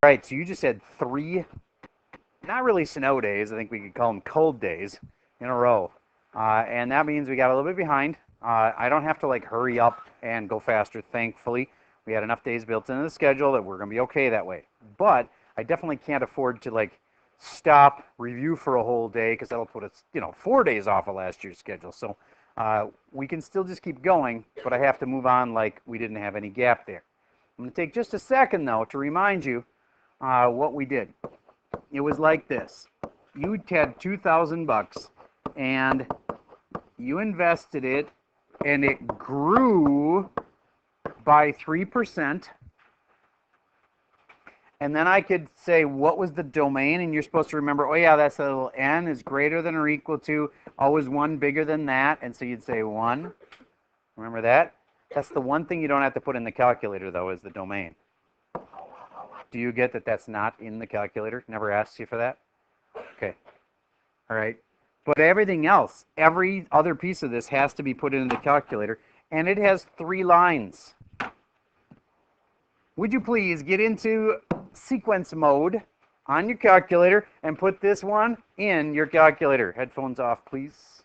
All right, so you just had 3, not really snow days, I think we could call them cold days in a row. And that means we got a little bit behind. I don't have to like hurry up and go faster, thankfully. We had enough days built into the schedule that we're going to be okay that way. But I definitely can't afford to like stop, review for a whole day, because that'll put us, 4 days off of last year's schedule. So we can still just keep going, but I have to move on like we didn't have any gap there. I'm going to take just a second, though, to remind you what we did. It was like this. You had $2,000 and you invested it, and it grew by 3%. And then I could say, what was the domain? And you're supposed to remember, oh yeah, that's a little n is greater than or equal to, always 1 bigger than that. And so you'd say 1. Remember that? That's the one thing you don't have to put in the calculator, though, is the domain. Do you get that that's not in the calculator? Never asks you for that? Okay. All right. But everything else, every other piece of this has to be put into the calculator, and it has 3 lines. Would you please get into sequence mode on your calculator and put this one in your calculator? Headphones off, please.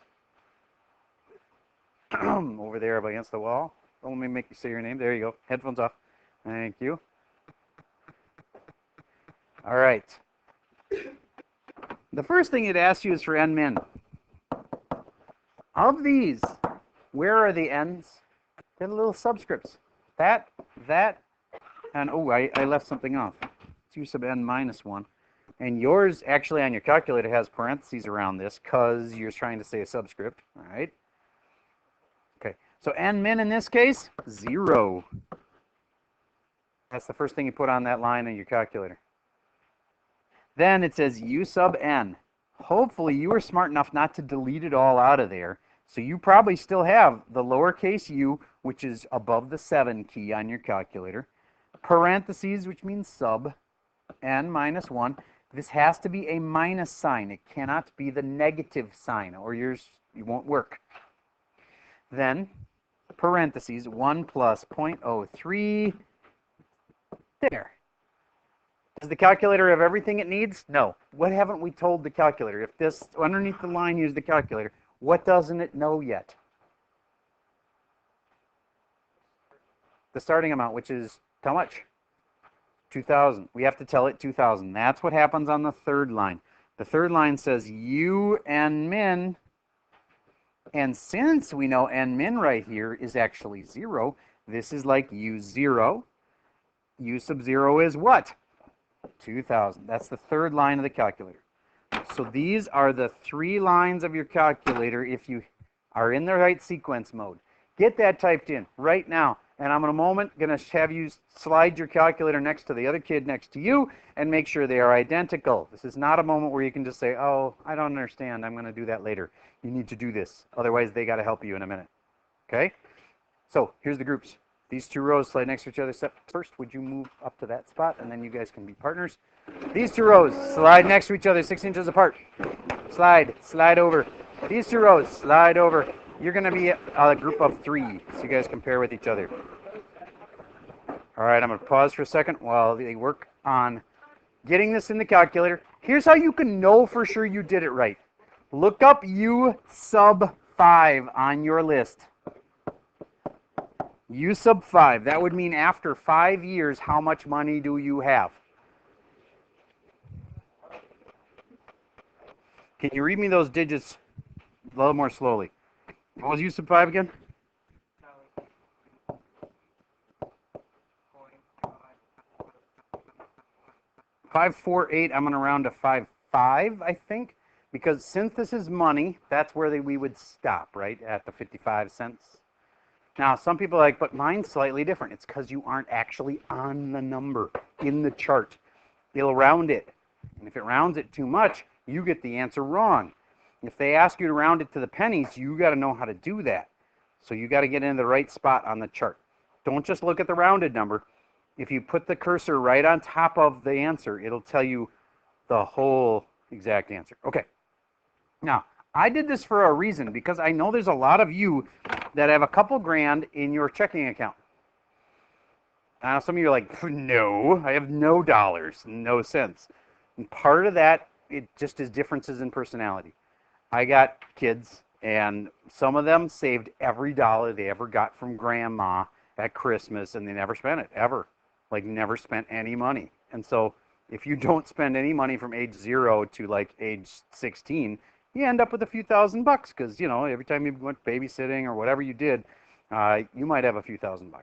Over there against the wall. Let me make you say your name. There you go. Headphones off. Thank you. All right. The first thing it asks you is for n-min. Of these, where are the n's? They're the little subscripts. That, and oh, I left something off. 2 sub n minus 1. And yours, actually, on your calculator has parentheses around this because you're trying to say a subscript. All right. Okay. So n-min in this case, 0. That's the first thing you put on that line in your calculator. Then it says u sub n. Hopefully you were smart enough not to delete it all out of there. So you probably still have the lowercase u, which is above the 7 key on your calculator. Parentheses, which means sub, n minus 1. This has to be a minus sign. It cannot be the negative sign, or you won't work. Then parentheses, 1 plus 0.03. There. Does the calculator have everything it needs? No. What haven't we told the calculator? If this, underneath the line, use the calculator, what doesn't it know yet? The starting amount, which is how much? 2,000. We have to tell it 2,000. That's what happens on the third line. The third line says u n min, and since we know n min right here is actually 0, this is like u0. U sub 0 is what? 2,000. That's the third line of the calculator. So these are the 3 lines of your calculator if you are in the right sequence mode. Get that typed in right now. And I'm in a moment going to have you slide your calculator next to the other kid next to you and make sure they are identical. This is not a moment where you can just say, oh, I don't understand. I'm going to do that later. You need to do this. Otherwise, they got to help you in a minute. Okay? So here's the groups. These 2 rows slide next to each other. First, would you move up to that spot, and then you guys can be partners. These 2 rows slide next to each other, 6 inches apart. Slide over. These 2 rows slide over. You're going to be a group of 3, so you guys compare with each other. All right, I'm going to pause for a second while they work on getting this in the calculator. Here's how you can know for sure you did it right. Look up u sub 5 on your list. U sub 5. That would mean after 5 years, how much money do you have? Can you read me those digits a little more slowly? What was U sub 5 again? 548. I'm going to round to 55, I think, because since this is money, that's where we would stop, right, at the 55 cents. Now, some people are like, but mine's slightly different. It's because you aren't actually on the number in the chart. It'll round it. And if it rounds it too much, you get the answer wrong. If they ask you to round it to the pennies, you got to know how to do that. So you got to get in the right spot on the chart. Don't just look at the rounded number. If you put the cursor right on top of the answer, it'll tell you the whole exact answer. Okay. Now, I did this for a reason, because I know there's a lot of you that have a couple grand in your checking account. Now, some of you are like, no, I have no dollars, no cents. And part of that, it just is differences in personality. I got kids, and some of them saved every dollar they ever got from grandma at Christmas, and they never spent it, ever. Like, never spent any money. And so, if you don't spend any money from age 0 to like age 16, you end up with a few $1,000 because, you know, every time you went babysitting or whatever you did, you might have a few $1,000.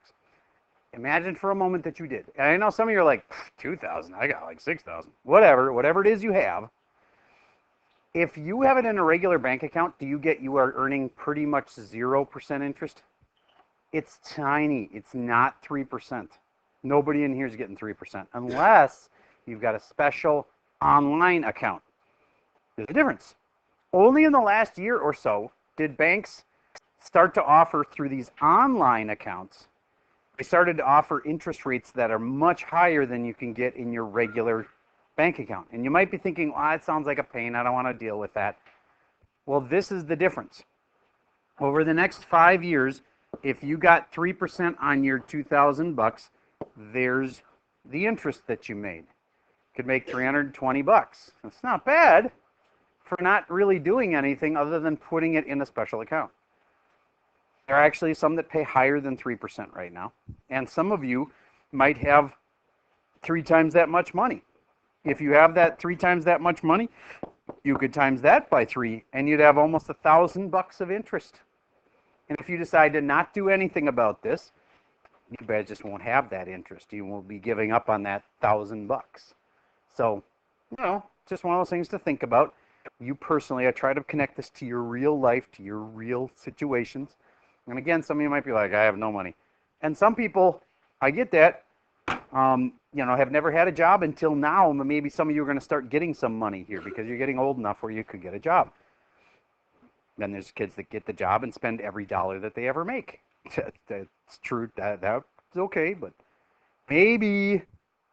Imagine for a moment that you did. And I know some of you are like, 2,000, I got like 6,000. Whatever it is you have. If you have it in a regular bank account, you are earning pretty much 0% interest? It's tiny. It's not 3%. Nobody in here is getting 3% unless you've got a special online account. There's a difference. Only in the last year or so did banks start to offer through these online accounts. They started to offer interest rates that are much higher than you can get in your regular bank account. And you might be thinking, well, it sounds like a pain. I don't want to deal with that. Well, this is the difference. Over the next 5 years, if you got 3% on your $2,000, there's the interest that you made. You could make $320. That's not bad for not really doing anything other than putting it in a special account. There are actually some that pay higher than 3% right now. And some of you might have 3 times that much money. If you have that 3 times that much money, you could times that by 3, and you'd have almost $1,000 of interest. And if you decide to not do anything about this, you guys just won't have that interest. You will be giving up on that $1,000. So, you know, just one of those things to think about. You personally, I try to connect this to your real life, to your real situations. And again, some of you might be like, I have no money. And some people, I get that, you know, have never had a job until now. Maybe some of you are going to start getting some money here because you're getting old enough where you could get a job. Then there's kids that get the job and spend every dollar that they ever make. That's true. That's okay. But maybe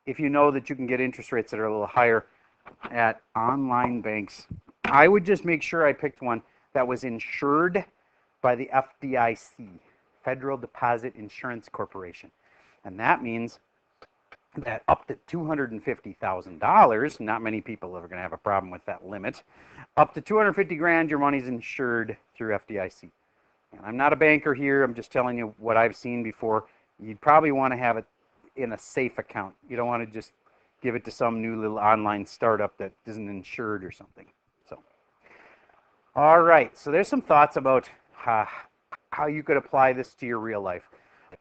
if you know that you can get interest rates that are a little higher at online banks, I would just make sure I picked one that was insured by the FDIC, Federal Deposit Insurance Corporation. And that means that up to $250,000, not many people are going to have a problem with that limit, up to 250 grand, your money's insured through FDIC. And I'm not a banker here. I'm just telling you what I've seen before. You'd probably want to have it in a safe account. You don't want to just give it to some new little online startup that isn't insured or something. So, all right. So there's some thoughts about how you could apply this to your real life.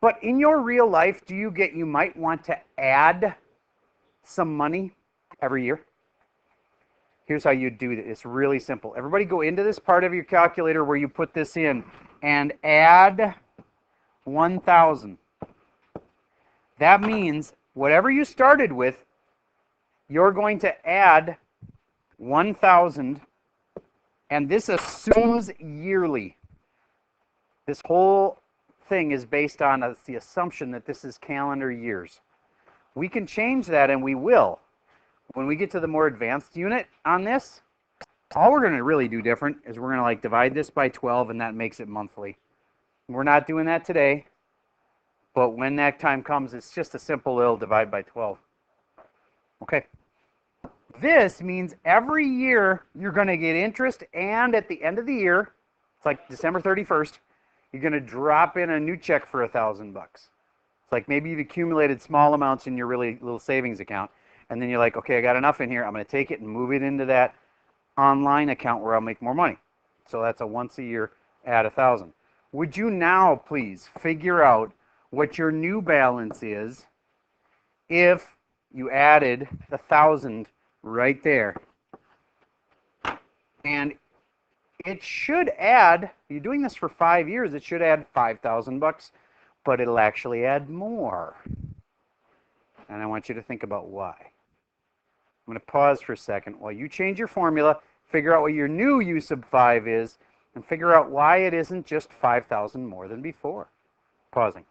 But in your real life, you might want to add some money every year. Here's how you do it. It's really simple. Everybody go into this part of your calculator where you put this in and add 1,000. That means whatever you started with, you're going to add 1,000, and this assumes yearly. This whole thing is based on the assumption that this is calendar years. We can change that, and we will. When we get to the more advanced unit on this, all we're going to really do different is we're going to like divide this by 12, and that makes it monthly. We're not doing that today, but when that time comes, it's just a simple little divide by 12. Okay. This means every year you're going to get interest, and at the end of the year, it's like December 31st, you're going to drop in a new check for $1,000. It's like maybe you've accumulated small amounts in your really little savings account, and then you're like, okay, I got enough in here. I'm going to take it and move it into that online account where I'll make more money. So that's a once a year add 1,000. Would you now please figure out what your new balance is if you added 1,000 right there? And it should add, you're doing this for 5 years, it should add $5,000, but it'll actually add more. And I want you to think about why. I'm going to pause for a second while you change your formula, figure out what your new use of 5 is, and figure out why it isn't just 5,000 more than before. Pausing.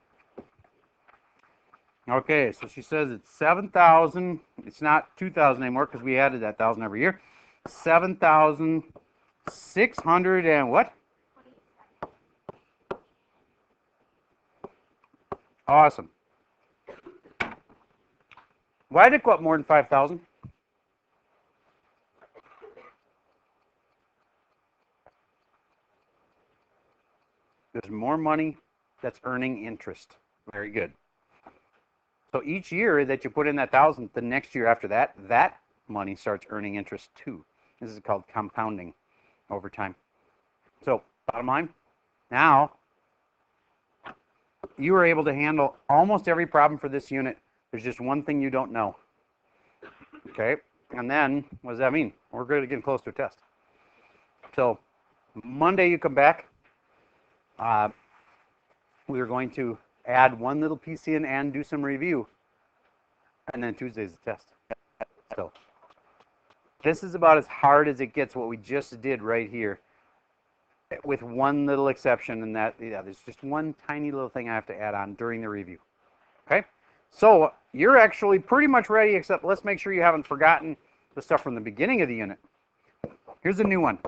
Okay, so she says it's 7,000. It's not 2,000 anymore because we added that 1,000 every year. 7,600 and what? Awesome. Why did it go up more than 5,000? There's more money that's earning interest. Very good. So each year that you put in that 1,000, the next year after that, that money starts earning interest too. This is called compounding over time. So bottom line, now you are able to handle almost every problem for this unit. There's just one thing you don't know. Okay, and then what does that mean? We're going to get close to a test. So Monday you come back. We are going to add one little piece in and do some review. And then Tuesday's the test. So this is about as hard as it gets, what we just did right here, with one little exception, and that, yeah, there's just one tiny little thing I have to add on during the review. Okay? So you're actually pretty much ready, except let's make sure you haven't forgotten the stuff from the beginning of the unit. Here's a new one.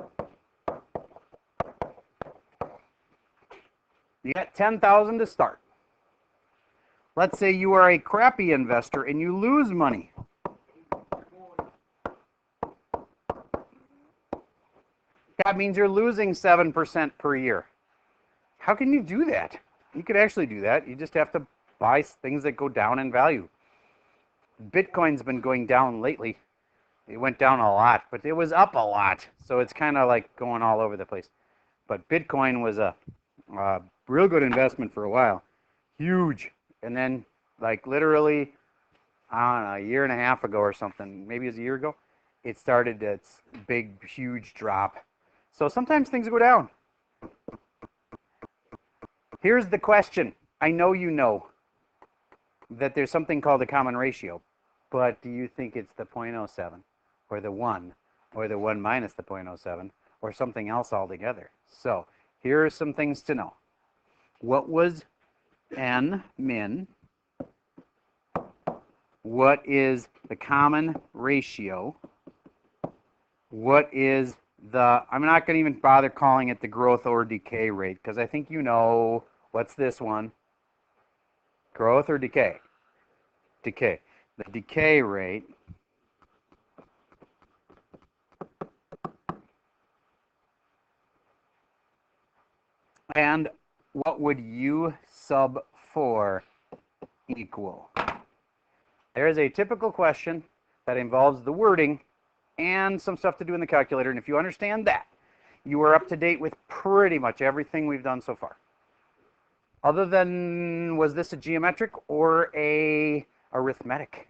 You got 10,000 to start. Let's say you are a crappy investor and you lose money. That means you're losing 7% per year. How can you do that? You could actually do that. You just have to buy things that go down in value. Bitcoin's been going down lately. It went down a lot, but it was up a lot. So it's kind of like going all over the place. But Bitcoin was a real good investment for a while. Huge. And then, like, literally, I don't know, a year and a half ago or something, maybe it was a year ago, it started its big, huge drop. So sometimes things go down. Here's the question. I know you know that there's something called a common ratio, but do you think it's the 0.07 or the 1 or the 1 minus the 0.07 or something else altogether? So here are some things to know. What was N min? What is the common ratio? What is the, I'm not going to even bother calling it the growth or decay rate, because I think you know, what's this one? Growth or decay? Decay. The decay rate and what would U sub 4 equal? There is a typical question that involves the wording and some stuff to do in the calculator, and if you understand that, you are up to date with pretty much everything we've done so far. Other than, was this a geometric or a arithmetic?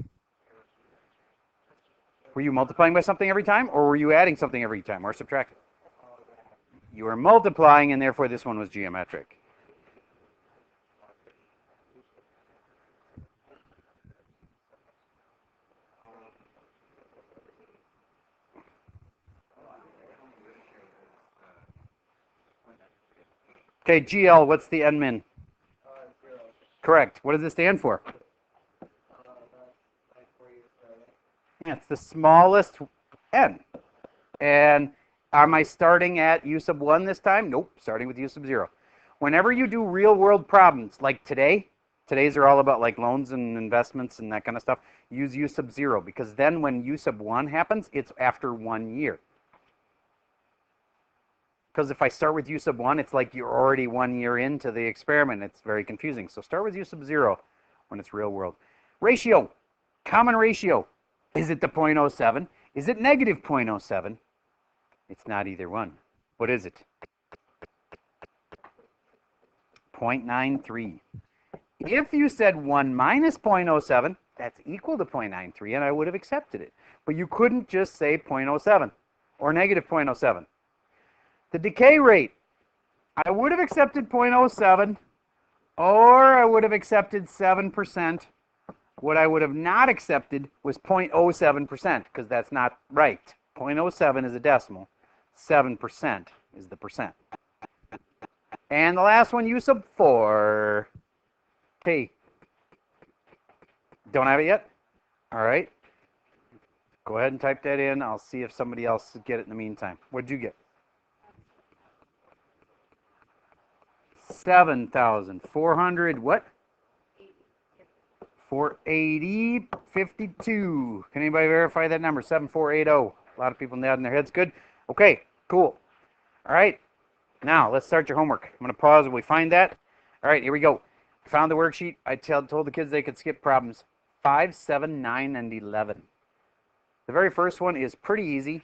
Were you multiplying by something every time, or were you adding something every time, or subtracting? You were multiplying, and therefore this one was geometric. Okay, GL, what's the N min? 0. Correct. What does it stand for? Yeah, it's the smallest n. And am I starting at U sub 1 this time? Nope, starting with U sub 0. Whenever you do real world problems, like today's are all about like loans and investments and that kind of stuff, use U sub 0, because then when U sub 1 happens, it's after 1 year. Because if I start with U sub 1, it's like you're already 1 year into the experiment. It's very confusing. So start with U sub 0 when it's real world. Ratio, common ratio. Is it the 0.07? Is it negative 0.07? It's not either one. What is it? 0.93. If you said 1 minus 0.07, that's equal to 0.93, and I would have accepted it. But you couldn't just say 0.07 or negative 0.07. The decay rate, I would have accepted 0.07, or I would have accepted 7%. What I would have not accepted was 0.07%, because that's not right. 0.07 is a decimal. 7% is the percent. And the last one, U sub 4. Okay. Don't have it yet? All right. Go ahead and type that in. I'll see if somebody else get it in the meantime. What'd you get? 7,400 what? 480, 52. Can anybody verify that number? 7480. A lot of people nodding their heads. Good. Okay, cool. All right. Now, let's start your homework. I'm going to pause when we find that. All right, here we go. Found the worksheet. I told the kids they could skip problems 5, 7, 9, and 11. The very first one is pretty easy.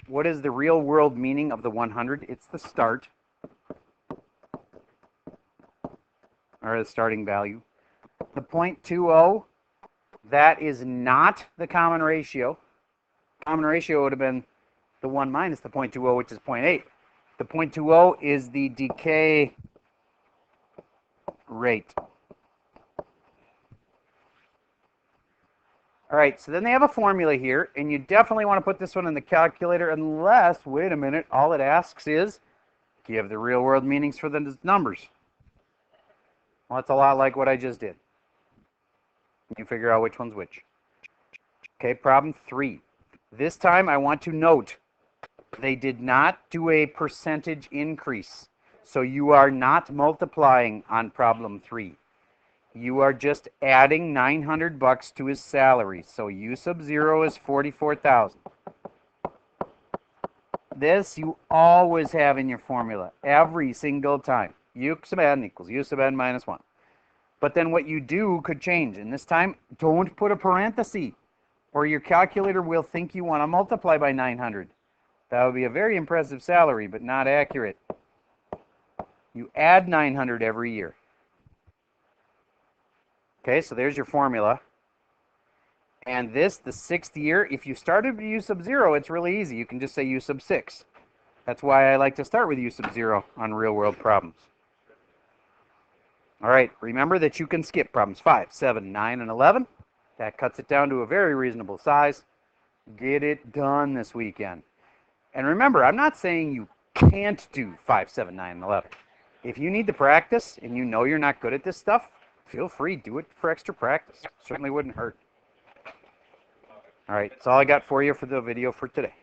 What is the real world meaning of the 100? It's the start, or the starting value. The 0.20, that is not the common ratio. Common ratio would have been the 1 minus the 0.20, which is 0.8. The 0.20 is the decay rate. All right, so then they have a formula here, and you definitely want to put this one in the calculator unless, wait a minute, all it asks is give the real world meanings for the numbers. Well, that's a lot like what I just did. You figure out which one's which. Okay, problem 3. This time I want to note they did not do a percentage increase. So you are not multiplying on problem 3. You are just adding $900 to his salary. So U sub 0 is 44,000. This you always have in your formula every single time. U sub n equals U sub n minus 1. But then what you do could change. And this time, don't put a parenthesis, or your calculator will think you want to multiply by 900. That would be a very impressive salary, but not accurate. You add 900 every year. Okay, so there's your formula. And this, the 6th year, if you started with U sub 0, it's really easy. You can just say U sub 6. That's why I like to start with U sub 0 on real-world problems. All right, remember that you can skip problems 5, 7, 9, and 11. That cuts it down to a very reasonable size. Get it done this weekend. And remember, I'm not saying you can't do 5, 7, 9, and 11. If you need to practice and you know you're not good at this stuff, feel free, do it for extra practice. Certainly wouldn't hurt. All right, that's all I got for you for the video for today.